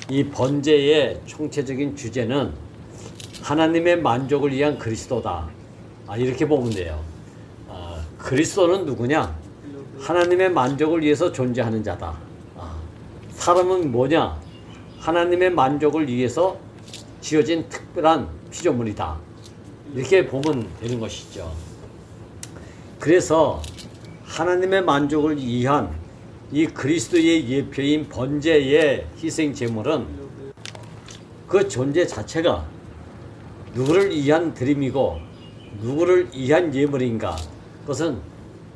이 번제의 총체적인 주제는 하나님의 만족을 위한 그리스도다. 이렇게 보면 돼요. 그리스도는 누구냐? 하나님의 만족을 위해서 존재하는 자다. 사람은 뭐냐? 하나님의 만족을 위해서 지어진 특별한 피조물이다. 이렇게 보면 되는 것이죠. 그래서 하나님의 만족을 위한 이 그리스도의 예표인 번제의 희생 제물은 그 존재 자체가 누구를 위한 드림이고 누구를 위한 예물인가? 그것은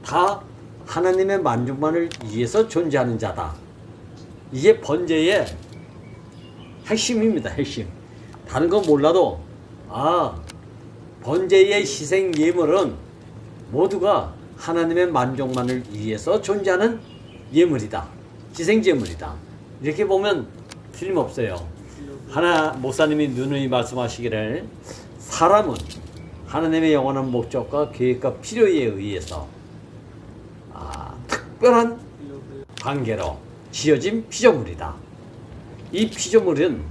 다 하나님의 만족만을 위해서 존재하는 자다. 이게 번제의 핵심입니다. 핵심. 다른 건 몰라도 번제의 희생 예물은 모두가 하나님의 만족만을 위해서 존재하는 예물이다. 희생제물이다. 이렇게 보면 틀림없어요. 목사님이 누누이 말씀하시기를 사람은 하나님의 영원한 목적과 계획과 필요에 의해서 특별한 관계로 지어진 피조물이다. 이 피조물은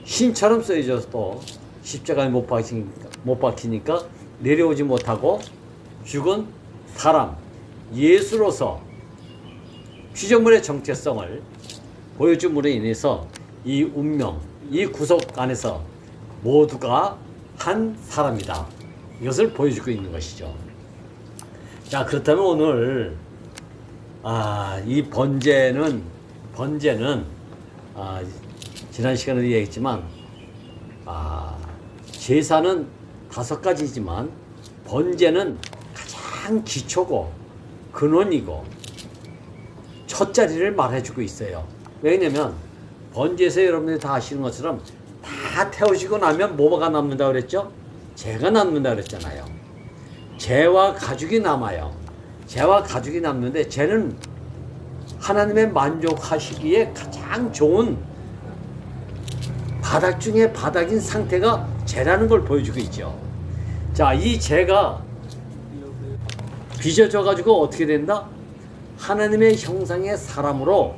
신처럼 쓰여져도 십자가에 못 박히니까 내려오지 못하고 죽은 사람 예수로서 피조물의 정체성을 보여줌으로 인해서 이 운명, 이 구속 안에서 모두가 한 사람이다. 이것을 보여주고 있는 것이죠. 자, 그렇다면 오늘 이 번제는 지난 시간에도 얘기했지만 제사는 5가지지만 번제는 가장 기초고 근원이고 첫 자리를 말해주고 있어요. 왜냐면 번제에서 여러분들이 다 아시는 것처럼 다 태우시고 나면 뭐가 남는다 그랬죠? 죄가 남는다 그랬잖아요. 죄와 가죽이 남아요. 죄와 가죽이 남는데 죄는 하나님의 만족하시기에 가장 좋은 바닥 중에 바닥인 상태가 죄라는 걸 보여주고 있죠. 자, 이 죄가 빚어져 가지고 어떻게 된다? 하나님의 형상의 사람으로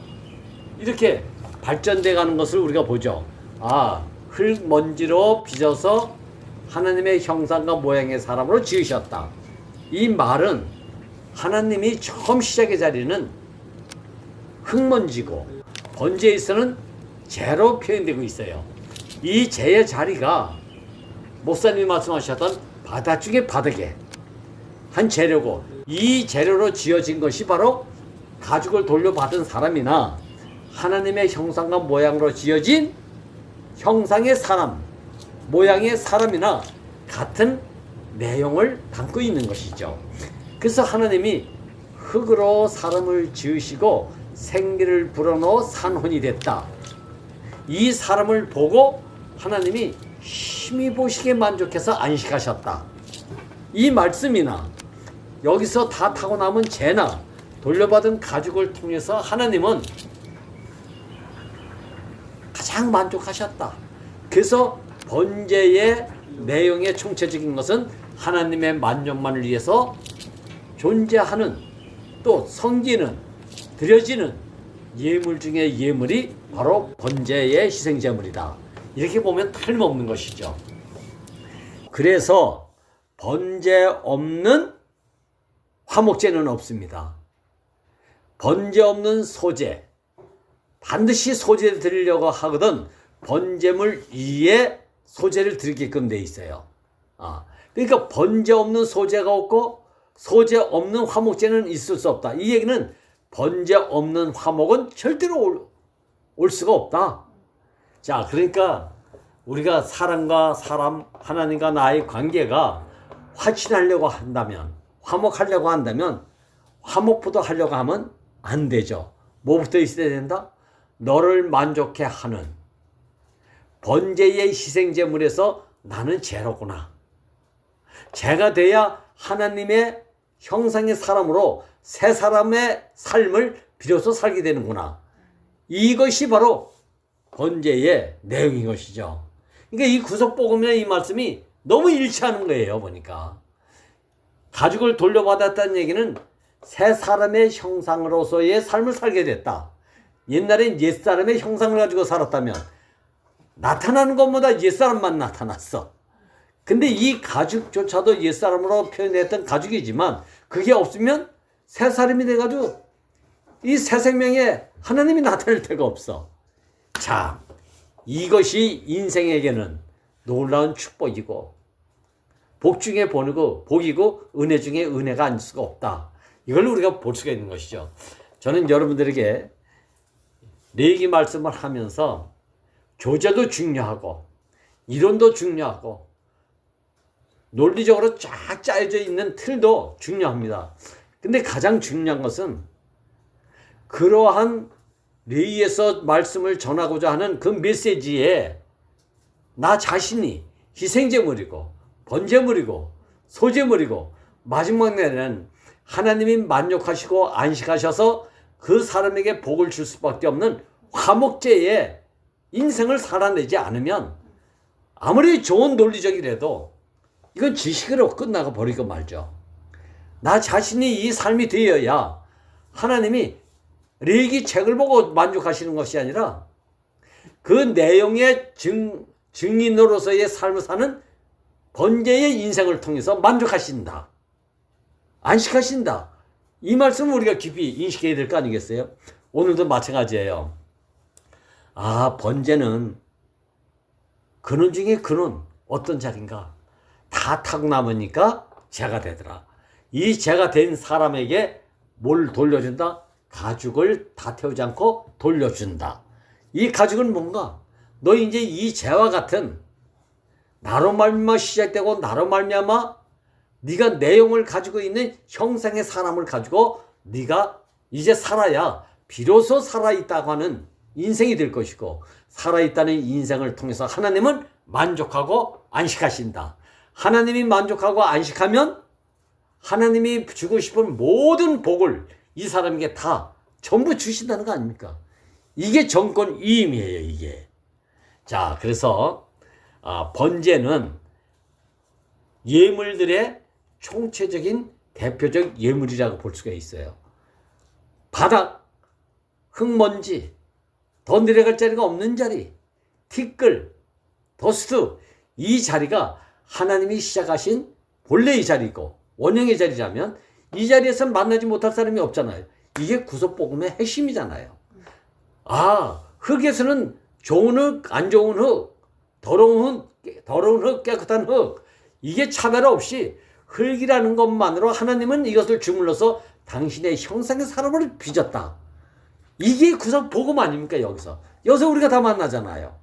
이렇게 발전돼 가는 것을 우리가 보죠. 흙먼지로 빚어서 하나님의 형상과 모양의 사람으로 지으셨다. 이 말은 하나님이 처음 시작의 자리는 흙먼지고 번제에서는 죄로 표현되고 있어요. 이 죄의 자리가 목사님이 말씀하셨던 바닥 중에 바닥에 한 재료고 이 재료로 지어진 것이 바로 가죽을 돌려받은 사람이나 하나님의 형상과 모양으로 지어진 형상의 사람, 모양의 사람이나 같은 내용을 담고 있는 것이죠. 그래서 하나님이 흙으로 사람을 지으시고 생기를 불어넣어 산혼이 됐다. 이 사람을 보고 하나님이 심히 보시기에 만족해서 안식하셨다. 이 말씀이나 여기서 다 타고 남은 죄나 돌려받은 가죽을 통해서 하나님은 가장 만족하셨다. 그래서 번제의 내용의 총체적인 것은 하나님의 만족만을 위해서 존재하는 또 성기는 드려지는 예물 중에 예물이 바로 번제의 희생제물이다. 이렇게 보면 틀림없는 것이죠. 그래서 번제 없는 화목제는 없습니다. 번제 없는 소제, 반드시 소제를 드리려고 하거든 번제물 위에 소제를 드리게끔 돼 있어요. 그러니까 번제 없는 소제가 없고 소제 없는 화목제는 있을 수 없다. 이 얘기는 번제 없는 화목은 절대로 올 수가 없다. 자, 그러니까 우리가 사람과 사람, 하나님과 나의 관계가 화친하려고 한다면, 화목하려고 한다면, 화목부터 하려고 하면 안 되죠. 뭐부터 있어야 된다? 너를 만족해 하는 번제의 희생제물에서 나는 죄로구나. 죄가 돼야 하나님의 형상의 사람으로 새 사람의 삶을 비로소 살게 되는구나. 이것이 바로 번제의 내용인 것이죠. 그러니까 이 구속복음의 이 말씀이 너무 일치하는 거예요. 보니까 가죽을 돌려받았다는 얘기는 새 사람의 형상으로서의 삶을 살게 됐다. 옛날엔 옛사람의 형상을 가지고 살았다면 나타나는 것보다 옛사람만 나타났어. 근데 이 가죽조차도 옛사람으로 표현했던 가죽이지만 그게 없으면 새 사람이 돼가지고 이 새 생명에 하나님이 나타날 데가 없어. 자, 이것이 인생에게는 놀라운 축복이고 복 중에 복이고 은혜 중에 은혜가 아닐 수가 없다. 이걸 우리가 볼 수가 있는 것이죠. 저는 여러분들에게 레위기 말씀을 하면서 교재도 중요하고 이론도 중요하고 논리적으로 쫙 짜여져 있는 틀도 중요합니다. 근데 가장 중요한 것은 그러한 레위기에서 말씀을 전하고자 하는 그 메시지에 나 자신이 희생제물이고 번제물이고 소제물이고 마지막 날에는 하나님이 만족하시고 안식하셔서 그 사람에게 복을 줄 수밖에 없는 화목제의 인생을 살아내지 않으면 아무리 좋은 논리적이라도 이건 지식으로 끝나가 버리고 말죠. 나 자신이 이 삶이 되어야 하나님이 레위기 책을 보고 만족하시는 것이 아니라 그 내용의 증인으로서의 삶을 사는 번제의 인생을 통해서 만족하신다. 안식하신다. 이 말씀을 우리가 깊이 인식해야 될 거 아니겠어요? 오늘도 마찬가지예요. 아, 번제는 근원 중에 근원 어떤 자리인가? 다 타고 남으니까 죄가 되더라. 이 죄가 된 사람에게 뭘 돌려준다? 가죽을 다 태우지 않고 돌려준다. 이 가죽은 뭔가? 너 이제 이 죄와 같은 나로 말미암아 시작되고 나로 말미암아 네가 내용을 가지고 있는 형상의 사람을 가지고 네가 이제 살아야 비로소 살아있다고 하는 인생이 될 것이고 살아있다는 인생을 통해서 하나님은 만족하고 안식하신다. 하나님이 만족하고 안식하면 하나님이 주고 싶은 모든 복을 이 사람에게 다 전부 주신다는 거 아닙니까? 이게 정권 이임이에요, 이게. 자, 그래서 번제는 예물들의 총체적인 대표적 예물이라고 볼 수가 있어요. 바닥, 흙먼지, 더 내려갈 자리가 없는 자리, 티끌, 더스트, 이 자리가 하나님이 시작하신 본래의 자리고 원형의 자리라면 이 자리에서 만나지 못할 사람이 없잖아요. 이게 구속복음의 핵심이잖아요. 아, 흙에서는 좋은 흙, 안 좋은 흙, 더러운 흙, 깨끗한 흙, 이게 차별 없이 흙이라는 것만으로 하나님은 이것을 주물러서 당신의 형상의 사람을 빚었다. 이게 구속복음 아닙니까? 여기서 우리가 다 만나잖아요.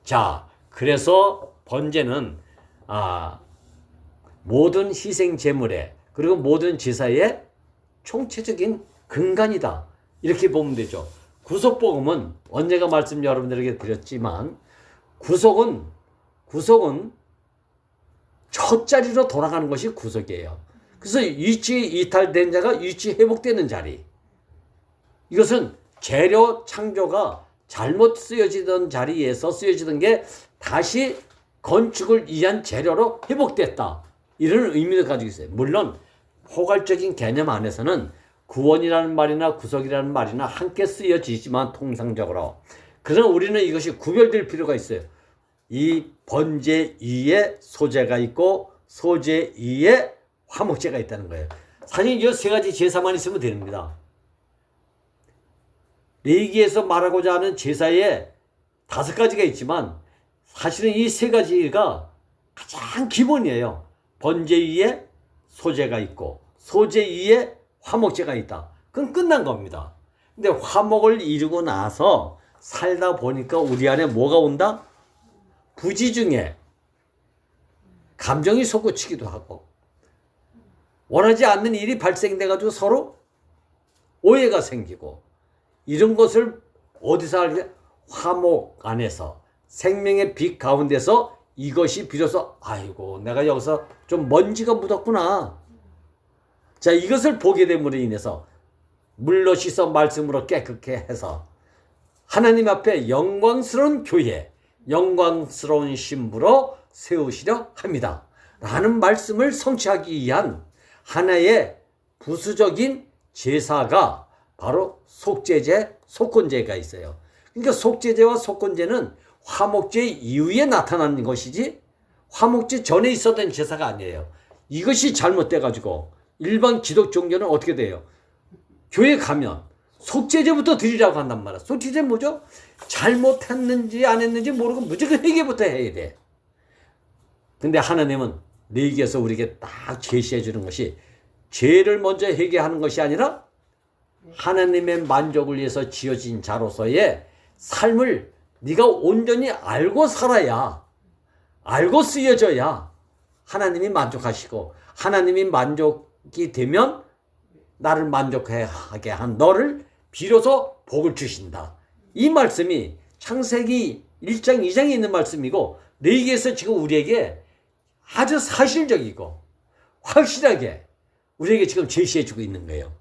자, 그래서 번제는 모든 희생 제물의 그리고 모든 제사의 총체적인 근간이다. 이렇게 보면 되죠. 구속복음은 언제가 말씀 여러분들에게 드렸지만 구속은 첫 자리로 돌아가는 것이 구속이에요. 그래서 유치 이탈된 자가 유치 회복되는 자리. 이것은 재료 창조가 잘못 쓰여지던 자리에서 쓰여지던 게 다시 건축을 위한 재료로 회복됐다. 이런 의미를 가지고 있어요. 물론 포괄적인 개념 안에서는 구원이라는 말이나 구속이라는 말이나 함께 쓰여지지만 통상적으로. 그러나 우리는 이것이 구별될 필요가 있어요. 이 번제 위에 소제가 있고 소제 위에 화목제가 있다는 거예요. 사실 이 세 가지 제사만 있으면 됩니다. 레위기에서 말하고자 하는 제사에 5가지가 있지만 사실은 이 3가지가 가장 기본이에요. 번제 위에 소제가 있고 소제 위에 화목제가 있다. 그건 끝난 겁니다. 근데 화목을 이루고 나서 살다 보니까 우리 안에 뭐가 온다? 부지 중에 감정이 솟구치기도 하고 원하지 않는 일이 발생돼가지고 서로 오해가 생기고 이런 것을 어디서 알게? 화목 안에서 생명의 빛 가운데서 이것이 비로소 아이고 내가 여기서 좀 먼지가 묻었구나. 자, 이것을 보게 됨으로 인해서 물로 씻어 말씀으로 깨끗게 해서 하나님 앞에 영광스러운 교회, 영광스러운 신부로 세우시려 합니다. 라는 말씀을 성취하기 위한 하나의 부수적인 제사가 바로 속죄제, 속건제가 있어요. 그러니까 속죄제와 속건제는 화목제 이후에 나타나는 것이지 화목제 전에 있었던 제사가 아니에요. 이것이 잘못돼가지고 일반 기독 종교는 어떻게 돼요? 교회 가면 속죄제부터 드리라고 한단 말이야. 속죄제 뭐죠? 잘못했는지 안 했는지 모르고 무조건 회개부터 해야 돼. 근데 하나님은 레위기에서 우리에게 딱 제시해 주는 것이 죄를 먼저 회개하는 것이 아니라 하나님의 만족을 위해서 지어진 자로서의 삶을 네가 온전히 알고 살아야, 알고 쓰여져야 하나님이 만족하시고, 하나님이 만족이 되면 나를 만족하게 한 너를 비로소 복을 주신다. 이 말씀이 창세기 1장 2장에 있는 말씀이고 레위기에서 지금 우리에게 아주 사실적이고 확실하게 우리에게 지금 제시해주고 있는 거예요.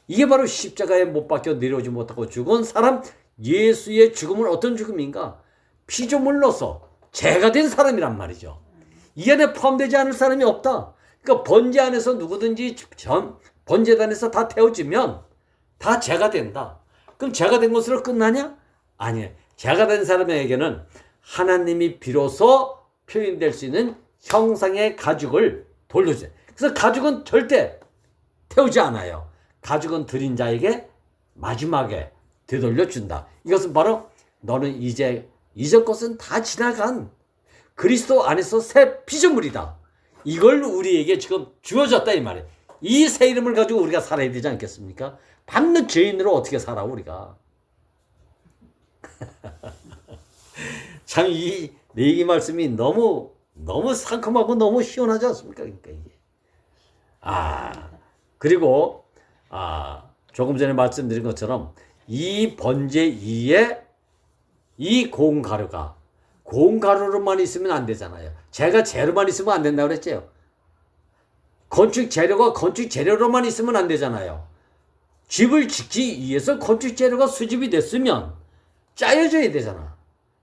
이게 바로 십자가에 못 박혀 내려오지 못하고 죽은 사람 예수의 죽음은 어떤 죽음인가? 피조물로서 죄가 된 사람이란 말이죠. 이 안에 포함되지 않을 사람이 없다. 그러니까 번제 안에서 누구든지 번제단에서 다 태워지면 다 죄가 된다. 그럼 죄가 된 것으로 끝나냐? 아니에요. 죄가 된 사람에게는 하나님이 비로소 표현될 수 있는 형상의 가죽을 돌려줘요. 그래서 가죽은 절대 태우지 않아요. 가죽은 드린 자에게 마지막에 되돌려준다. 이것은 바로 너는 이제 이전 것은 다 지나간 그리스도 안에서 새 피조물이다. 이걸 우리에게 지금 주어졌다 이 말이에요. 이 새 이름을 가지고 우리가 살아야 되지 않겠습니까? 받는 죄인으로 어떻게 살아 우리가. 참 이 레위기 말씀이 너무 상큼하고 너무 시원하지 않습니까? 그러니까 이게. 그리고 조금 전에 말씀드린 것처럼 이 번제 이에 이 고운가루로만 있으면 안 되잖아요. 제가 재료만 있으면 안 된다고 그랬죠. 건축 재료가 건축 재료로만 있으면 안 되잖아요. 집을 짓기 위해서 건축 재료가 수집이 됐으면 짜여져야 되잖아.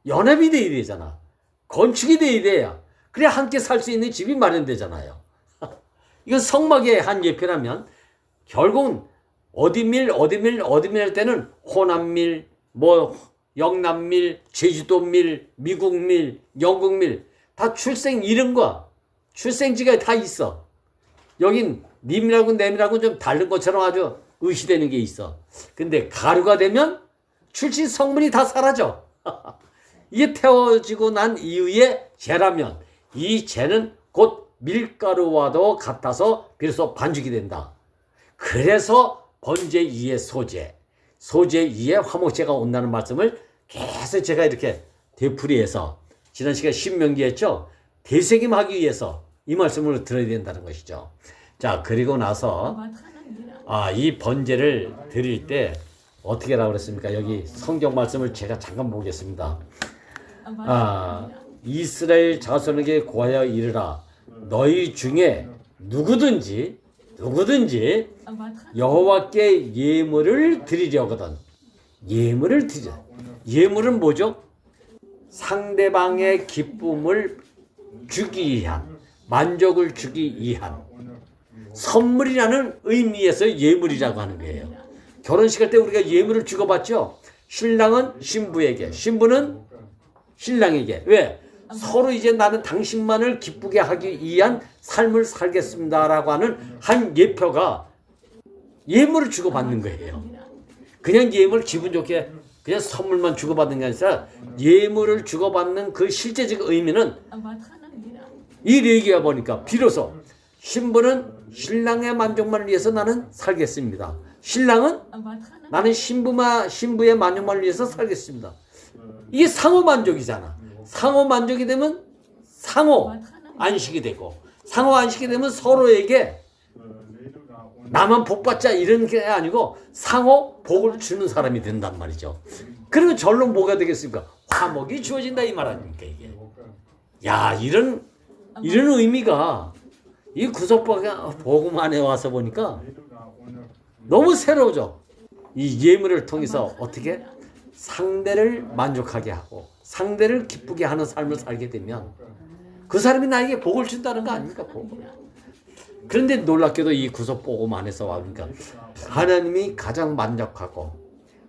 연합이 돼야 되잖아. 건축이 돼야 돼야. 그래야 함께 살 수 있는 집이 마련되잖아요. 이건 성막의 한 예표라면 결국은 어디밀 할 때는 호남밀, 영남밀, 제주도밀, 미국밀, 영국밀 다 출생 이름과 출생지가 다 있어. 여긴 님이라고 내밀하고 좀 다른 것처럼 아주 의시되는 게 있어. 근데 가루가 되면 출신 성분이 다 사라져. 이게 태워지고 난 이후에 재라면 이 재는 곧 밀가루와도 같아서 비로소 반죽이 된다. 그래서 번제 이의 소제 이에 화목제가 온다는 말씀을 계속 제가 이렇게 되풀이해서 지난 시간 신명기 했죠. 되새김하기 위해서 이 말씀을 들어야 된다는 것이죠. 자, 그리고 나서 이 번제를 드릴 때 어떻게 하라고 그랬습니까? 여기 성경 말씀을 제가 잠깐 보겠습니다. 이스라엘 자손에게 고하여 이르라. 너희 중에 누구든지 여호와께 예물을 드리려거든. 예물은 뭐죠? 상대방의 기쁨을 주기 위한, 만족을 주기 위한 선물이라는 의미에서 예물이라고 하는 거예요. 결혼식 할 때 우리가 예물을 주고받죠. 신랑은 신부에게, 신부는 신랑에게. 왜? 서로 이제 나는 당신만을 기쁘게 하기 위한 삶을 살겠습니다라고 하는 한 예표가 예물을 주고받는 거예요. 그냥 예물 기분 좋게 그냥 선물만 주고받는 게 아니라 예물을 주고받는 그 실제적 의미는 이 레위기가 보니까 비로소 신부는 신랑의 만족만을 위해서 나는 살겠습니다. 신랑은 나는 신부의 만족만을 위해서 살겠습니다. 이게 상호 만족이잖아. 상호 만족이 되면 상호 안식이 되고, 상호 안식이 되면 서로에게 나만 복 받자 이런 게 아니고 상호 복을 주는 사람이 된단 말이죠. 그리고 절로 뭐가 되겠습니까? 화목이 주어진다 이 말 아닙니까 이게. 야, 이런 의미가 이 구속복음 안에 와서 보니까 너무 새로워져. 이 예물을 통해서 어떻게 상대를 만족하게 하고 상대를 기쁘게 하는 삶을 살게 되면 그 사람이 나에게 복을 준다는 거 아닙니까? 복을. 그런데 놀랍게도 이 구속복음 안에서 와 그러니까 하나님이 가장 만족하고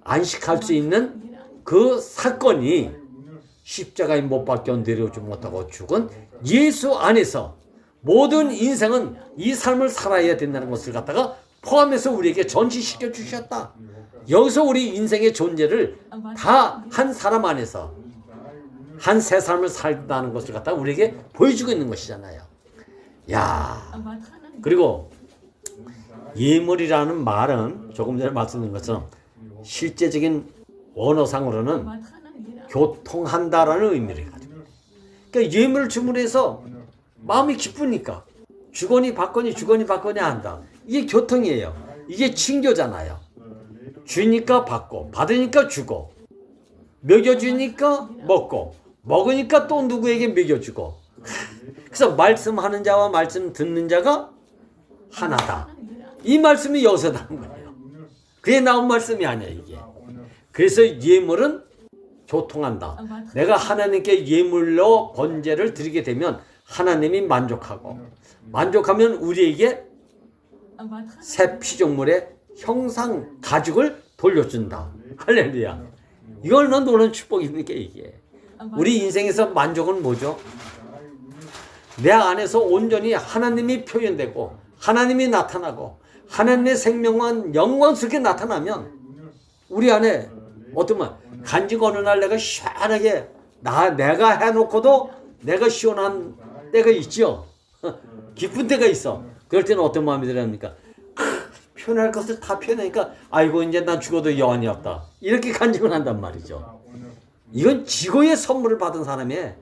안식할 수 있는 그 사건이 십자가에 못 박혀 내려오지 못하고 죽은 예수 안에서 모든 인생은 이 삶을 살아야 된다는 것을 갖다가 포함해서 우리에게 전시시켜 주셨다. 여기서 우리 인생의 존재를 다 한 사람 안에서 한 새 삶을 살다는 것을 갖다가 우리에게 보여주고 있는 것이잖아요. 야, 그리고 예물이라는 말은 조금 전에 말씀드린 것처럼 실제적인 원어상으로는 교통한다라는 의미를 가지고, 그러니까 예물을 주문해서 마음이 기쁘니까 주거니 받거니 주거니 받거니 한다. 이게 교통이에요. 이게 친교잖아요. 주니까 받고 받으니까 주고 먹여주니까 먹고 먹으니까 또 누구에게 먹여주고. 그래서 말씀하는 자와 말씀 듣는 자가 하나다. 이 말씀이 여기서 나온 거예요. 그게 나온 말씀이 아니야 이게. 그래서 예물은 교통한다. 내가 하나님께 예물로 번제를 드리게 되면 하나님이 만족하고, 만족하면 우리에게 새 피조물의 형상 가죽을 돌려준다. 할렐루야. 이거 얼마나 놀라운 축복입니까 이게. 우리 인생에서 만족은 뭐죠? 내 안에서 온전히 하나님이 표현되고 하나님이 나타나고 하나님의 생명만 영광스럽게 나타나면 우리 안에 어떠면 간직 어느 날 내가 시원하게 내가 해놓고도 내가 시원한 때가 있죠. 기쁜 때가 있어. 그럴 때는 어떤 마음이 들어갑니까? 표현할 것을 다 표현하니까 아이고 이제 난 죽어도 여한이 없다. 이렇게 간직을 한단 말이죠. 이건 지고의 선물을 받은 사람의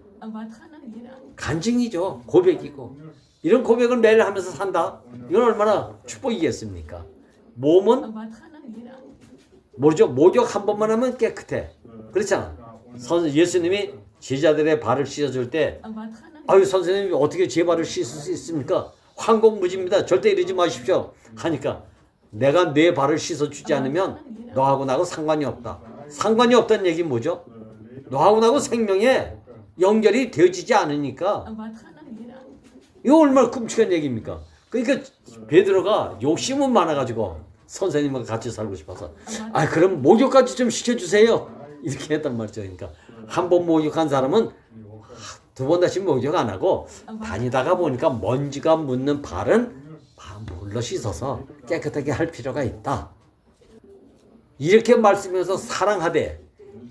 간증이죠. 고백이고. 이런 고백을 매일 하면서 산다. 이건 얼마나 축복이겠습니까? 몸은 뭐죠? 목욕 한 번만 하면 깨끗해. 그렇잖아. 예수님이 제자들의 발을 씻어줄 때 아유 선생님이 어떻게 제 발을 씻을 수 있습니까? 황공무지입니다. 절대 이러지 마십시오. 하니까 내가 내 발을 씻어주지 않으면 너하고 나하고 상관이 없다. 상관이 없다는 얘기는 뭐죠? 너하고 나하고 생명에 연결이 되어지지 않으니까. 이거 얼마나 끔찍한 얘기입니까? 그러니까 베드로가 욕심은 많아가지고 선생님과 같이 살고 싶어서 그럼 목욕까지 좀 시켜주세요. 이렇게 했단 말이죠. 그러니까 한 번 목욕한 사람은 두 번 다시 목욕 안 하고 다니다가 보니까 먼지가 묻는 발은 물로 씻어서 깨끗하게 할 필요가 있다. 이렇게 말씀해서 사랑하되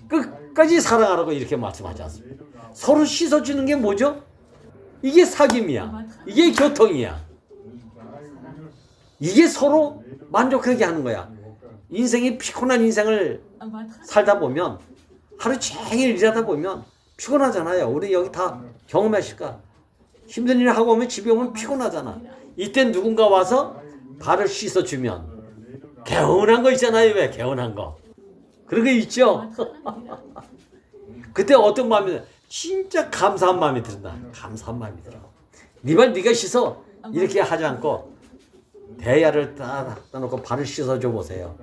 끝까지 사랑하라고 이렇게 말씀하지 않습니까? 서로 씻어주는 게 뭐죠? 이게 사귐이야. 이게 교통이야. 이게 서로 만족하게 하는 거야. 인생이 피곤한 인생을 살다 보면 하루 종일 일하다 보면 피곤하잖아요. 우리 여기 다 경험하실까? 힘든 일을 하고 오면 집에 오면 피곤하잖아. 이때 누군가 와서 발을 씻어주면 개운한 거 있잖아요. 왜? 개운한 거. 그런 거 있죠? 그때 어떤 마음이 들어? 진짜 감사한 마음이 든다. 감사한 마음이 들어. 네 발 네가 씻어. 이렇게 하지 않고 대야를 따 놓고 발을 씻어줘 보세요.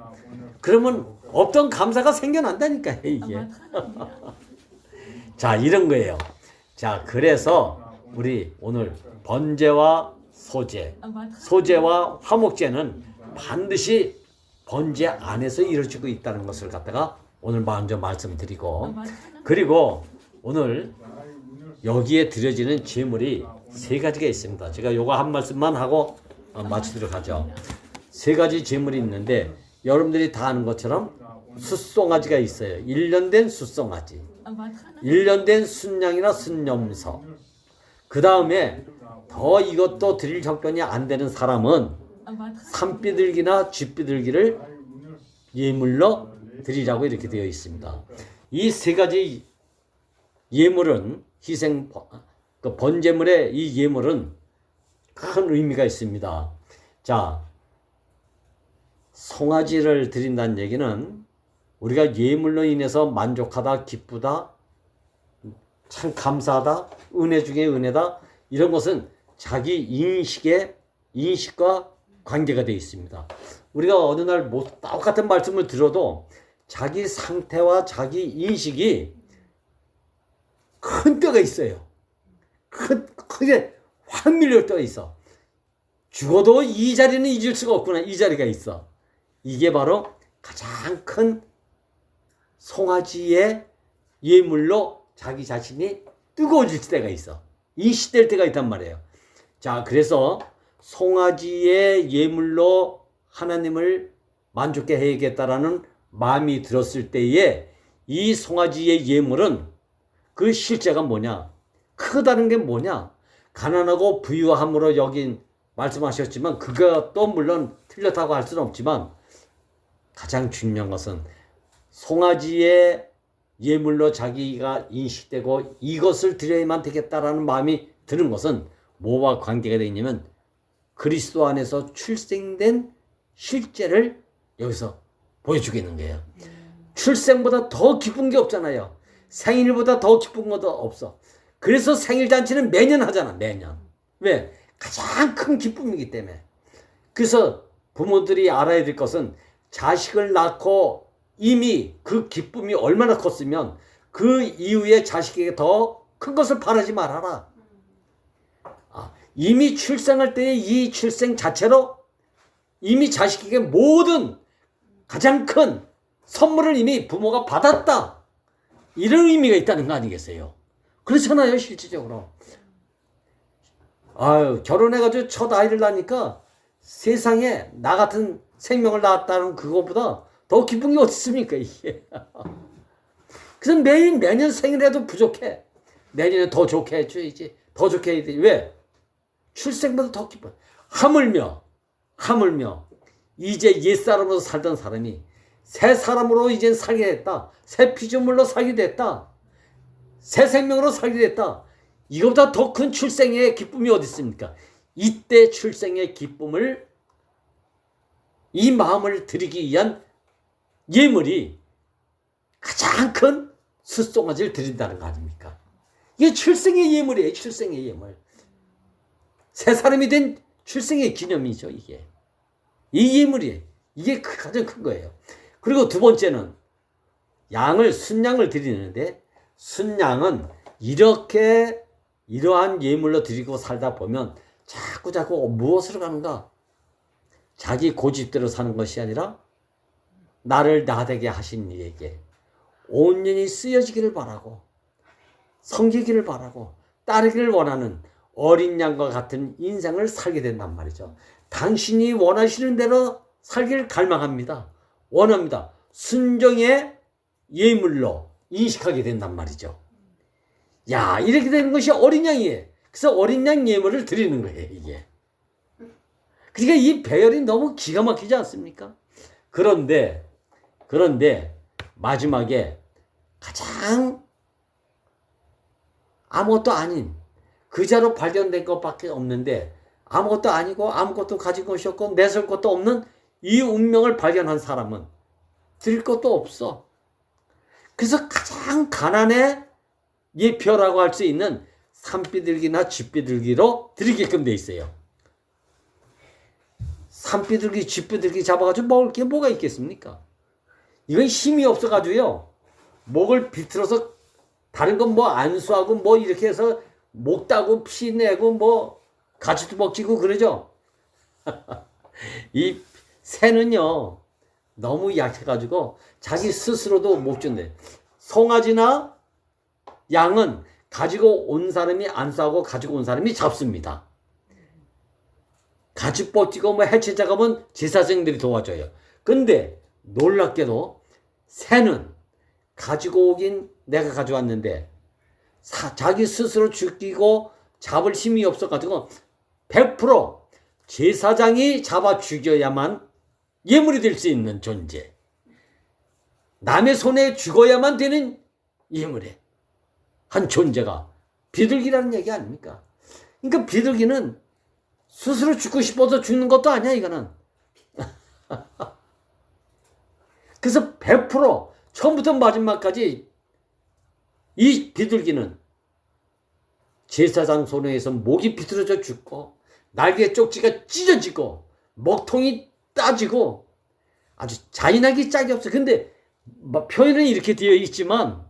그러면 없던 감사가 생겨난다니까요, 이게. 자, 이런 거예요. 자, 그래서 우리 오늘 번제와 소제와 화목제는 반드시 번제 안에서 이루어지고 있다는 것을 갖다가 오늘 먼저 말씀드리고, 그리고 오늘 여기에 드려지는 제물이 세 가지가 있습니다. 제가 요거 한 말씀만 하고 마치도록 하죠. 세 가지 제물이 있는데 여러분들이 다 아는 것처럼 숫송아지가 있어요. 1년 된 숫송아지, 1년 된 순양이나 순염소. 그 다음에 더 이것도 드릴 형편이 안 되는 사람은 산비둘기나 쥐비둘기를 예물로 드리라고 이렇게 되어 있습니다. 이 세 가지 예물은 번제물의 이 예물은 큰 의미가 있습니다. 자, 송아지를 드린다는 얘기는 우리가 예물로 인해서 만족하다, 기쁘다, 참 감사하다, 은혜 중에 은혜다, 이런 것은 자기 인식과 관계가 되어 있습니다. 우리가 어느 날 똑같은 말씀을 들어도 자기 상태와 자기 인식이 큰 뼈가 있어요. 크게 확 밀릴 때가 있어. 죽어도 이 자리는 잊을 수가 없구나. 이 자리가 있어. 이게 바로 가장 큰 송아지의 예물로 자기 자신이 뜨거워질 때가 있어. 인식될 때가 있단 말이에요. 자, 그래서 송아지의 예물로 하나님을 만족해 해야겠다라는 마음이 들었을 때에 이 송아지의 예물은 그 실제가 뭐냐? 크다는 게 뭐냐? 가난하고 부유함으로 여긴 말씀하셨지만 그것도 물론 틀렸다고 할 수는 없지만 가장 중요한 것은 송아지의 예물로 자기가 인식되고 이것을 드려야만 되겠다라는 마음이 드는 것은 뭐와 관계가 되어 있냐면 그리스도 안에서 출생된 실제를 여기서 보여주고 있는 거예요. 출생보다 더 기쁜 게 없잖아요. 생일보다 더 기쁜 것도 없어. 그래서 생일잔치는 매년 하잖아. 매년. 왜? 가장 큰 기쁨이기 때문에. 그래서 부모들이 알아야 될 것은 자식을 낳고 이미 그 기쁨이 얼마나 컸으면 그 이후에 자식에게 더 큰 것을 바라지 말아라. 이미 출생할 때의 이 출생 자체로 이미 자식에게 모든 가장 큰 선물을 이미 부모가 받았다. 이런 의미가 있다는 거 아니겠어요? 그렇잖아요, 실질적으로. 결혼해가지고 첫 아이를 낳으니까 세상에 나 같은 생명을 낳았다는 그것보다 더 기쁜 게 어디 있습니까, 이게. 그래서 매년 생일에도 부족해. 내년에 더 좋게 해줘야지. 더 좋게 해야 돼. 왜? 출생보다 더 기뻐. 하물며 이제 옛사람으로 살던 사람이 새 사람으로 이제 살게 됐다. 새 피조물로 살게 됐다. 새 생명으로 살게 됐다. 이거보다 더 큰 출생의 기쁨이 어디 있습니까? 이때 출생의 기쁨을 이 마음을 드리기 위한 예물이 가장 큰 숫송아지를 드린다는 거 아닙니까? 이게 출생의 예물이에요. 출생의 예물. 새 사람이 된 출생의 기념이죠. 이게. 이 예물이에요. 이게 가장 큰 거예요. 그리고 두 번째는 순양을 드리는데 순양은 이러한 예물로 드리고 살다 보면 자꾸 무엇으로 가는가? 자기 고집대로 사는 것이 아니라 나를 나되게 하신 이에게 온전히 쓰여지기를 바라고 섬기기를 바라고 따르기를 원하는 어린 양과 같은 인생을 살게 된단 말이죠. 당신이 원하시는 대로 살기를 갈망합니다. 원합니다. 순종의 예물로 인식하게 된단 말이죠. 야, 이렇게 되는 것이 어린 양이에요. 그래서 어린 양 예물을 드리는 거예요, 이게. 그러니까 이 배열이 너무 기가 막히지 않습니까? 그런데 마지막에 가장 아무것도 아닌 그자로 발견된 것밖에 없는데 아무것도 아니고 아무것도 가진 것이 없고 내세울 것도 없는 이 운명을 발견한 사람은 드릴 것도 없어. 그래서 가장 가난의 예표라고 할 수 있는 산비둘기나 쥐비둘기로 드리게끔 돼 있어요. 산비둘기, 쥐비둘기 잡아가지고 먹을 게 뭐가 있겠습니까? 이건 힘이 없어가지고요. 목을 비틀어서 다른 건 뭐 안수하고 뭐 이렇게 해서 목 따고 피 내고 뭐 가지도 먹지고 그러죠. 이 새는요 너무 약해가지고 자기 스스로도 못 준대. 송아지나 양은 가지고 온 사람이 안수하고 가지고 온 사람이 잡습니다. 가지 뻗지고 뭐 해체 작업은 제사장들이 도와줘요. 근데 놀랍게도 새는 가지고 오긴 내가 가져왔는데 자기 스스로 죽이고 잡을 힘이 없어가지고 100% 제사장이 잡아 죽여야만 예물이 될 수 있는 존재. 남의 손에 죽어야만 되는 예물의 한 존재가 비둘기라는 얘기 아닙니까? 그러니까 비둘기는 스스로 죽고 싶어서 죽는 것도 아니야, 이거는. 그래서 100% 처음부터 마지막까지 이 비둘기는 제사장 손에서 목이 비틀어져 죽고 날개 쪽지가 찢어지고 먹통이 따지고 아주 잔인하기 짝이 없어. 근데 표현은 이렇게 되어 있지만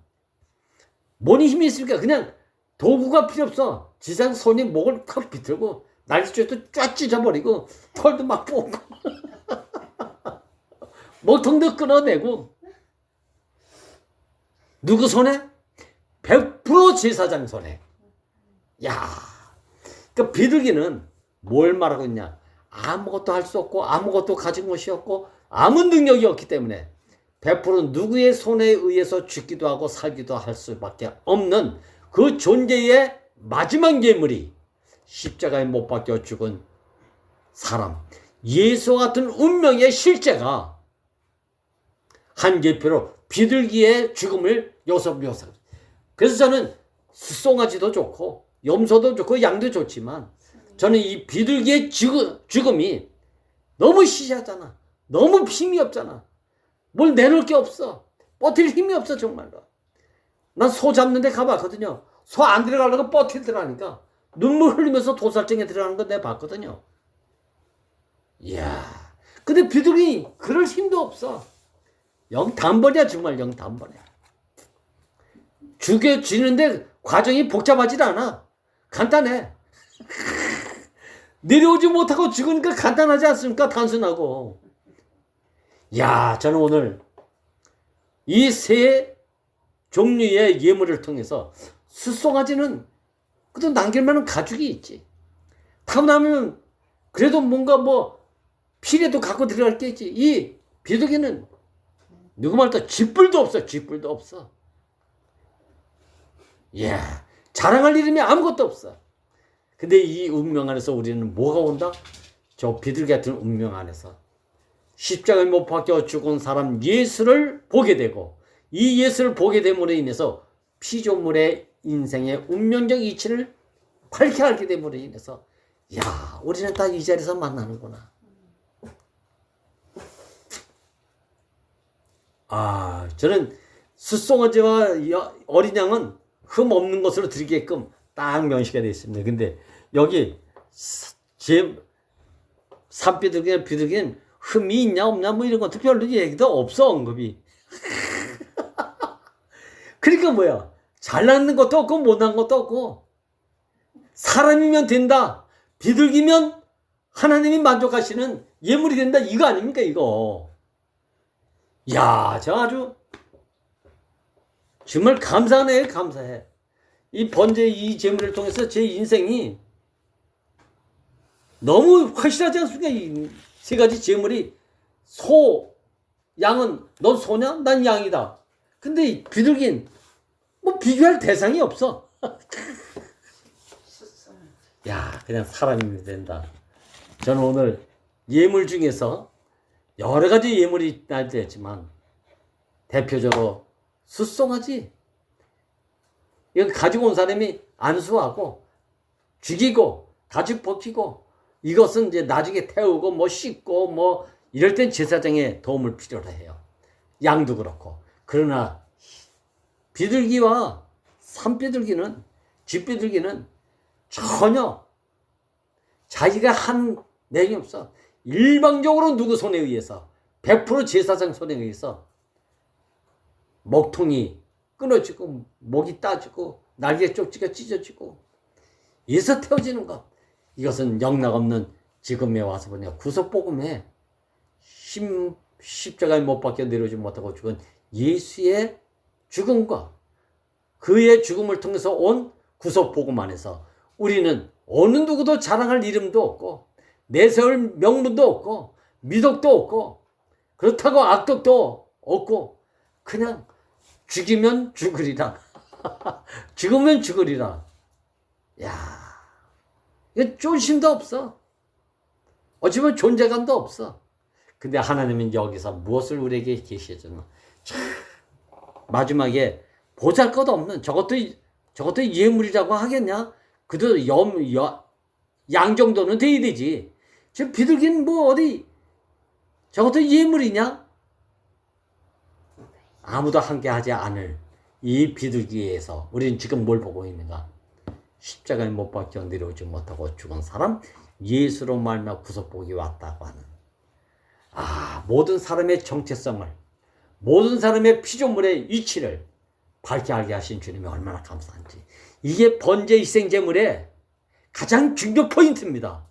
뭔 힘이 있습니까? 그냥 도구가 필요 없어. 제사장 손이 목을 탁 비틀고 날개 쪽도 쫙 찢어버리고 털도 막 뽑고 먹통도 끊어내고 누구 손에? 100% 제사장 손에. 야, 그 비둘기는 뭘 말하고 있냐? 아무것도 할 수 없고 아무것도 가진 것이 없고 아무 능력이 없기 때문에 100% 누구의 손에 의해서 죽기도 하고 살기도 할 수밖에 없는 그 존재의 마지막 예물이 십자가에 못 박혀 죽은 사람, 예수와 같은 운명의 실제가 한 예표로 비둘기의 죽음을 여기서 묘사. 그래서 저는 숫송아지도 좋고 염소도 좋고 양도 좋지만 저는 이 비둘기의 죽음이 너무 시시하잖아. 너무 힘이 없잖아. 뭘 내놓을 게 없어. 버틸 힘이 없어 정말로. 난 소 잡는 데 가봤거든요. 소 안 들어가려고 버틸더라니까. 눈물 흘리면서 도살증에 들어가는 거 내가 봤거든요. 이야. 근데 비둘기 그럴 힘도 없어. 영 단번이야 정말 영 단번이야. 죽여지는데 과정이 복잡하지 않아. 간단해. 내려오지 못하고 죽으니까 간단하지 않습니까? 단순하고. 야, 저는 오늘 이 세 종류의 예물을 통해서 숫송아지는 그래도 남길만한 가죽이 있지. 타고나면 그래도 뭔가 뭐 피라도 갖고 들어갈 게 있지. 이 비둘기는 누구 말도 쥐뿔도 없어. 쥐뿔도 없어. 이야, 자랑할 이름이 아무것도 없어. 근데 이 운명 안에서 우리는 뭐가 온다? 저 비둘기 같은 운명 안에서 십자가에 못 박혀 죽은 사람 예수를 보게 되고 이 예수를 보게 됨으로 인해서 피조물의 인생의 운명적 이치를 밝게 알게 됨으로 인해서 야, 우리는 딱 이 자리에서 만나는구나. 아, 저는 숫송아지와 어린 양은 흠 없는 것으로 드리게끔 딱 명시가 되어 있습니다. 근데 여기 산비둘기나 비둘기는 흠이 있냐 없냐 뭐 이런 것도 별로 얘기도 없어. 언급이. 그러니까 뭐야, 잘난 것도 없고 못난 것도 없고 사람이면 된다, 비둘기면 하나님이 만족하시는 예물이 된다, 이거 아닙니까 이거. 야, 저 아주 정말 감사하네. 감사해. 이 번제 이 제물을 통해서 제 인생이 너무 확실하지 않습니까? 이 세 가지 제물이. 소, 양은 넌 소냐? 난 양이다. 근데 이 비둘기는 뭐 비교할 대상이 없어. 야, 그냥 사람이면 된다. 저는 오늘 예물 중에서 여러 가지 예물이 있지만 대표적으로 숫송아지. 이건 가지고 온 사람이 안수하고 죽이고 가죽 벗기고 이것은 이제 나중에 태우고 뭐 씻고 뭐 이럴 땐 제사장의 도움을 필요로 해요. 양도 그렇고. 그러나 비둘기와 산비둘기는, 쥐비둘기는 전혀 자기가 한 내용이 없어. 일방적으로 누구 손에 의해서 100% 제사장 손에 의해서 먹통이 끊어지고 목이 따지고 날개 쪽지가 찢어지고 이래서 태워지는 것. 이것은 영락없는 지금에 와서 보냐 구속복음에 십자가에 못 박혀 내려오지 못하고 죽은 예수의 죽음과 그의 죽음을 통해서 온 구속복음 안에서 우리는 어느 누구도 자랑할 이름도 없고 내세울 명분도 없고 미덕도 없고 그렇다고 악덕도 없고 그냥 죽이면 죽으리라. 죽으면 죽으리라. 야, 이거 존심도 없어. 어찌보면 존재감도 없어. 근데 하나님은 여기서 무엇을 우리에게 계시해주나? 참, 마지막에 보잘것없는 저것도 예물이라고 하겠냐? 그래도 양 정도는 돼야 되지. 저 비둘기는 뭐 어디 저것도 예물이냐? 아무도 함께하지 않을 이 비둘기에서 우리는 지금 뭘 보고 있는가? 십자가에 못 박혀 내려오지 못하고 죽은 사람 예수로 말미암아 구속복이 왔다고 하는 모든 사람의 정체성을, 모든 사람의 피조물의 위치를 밝게 알게 하신 주님이 얼마나 감사한지. 이게 번제 희생제물의 가장 중요 포인트입니다.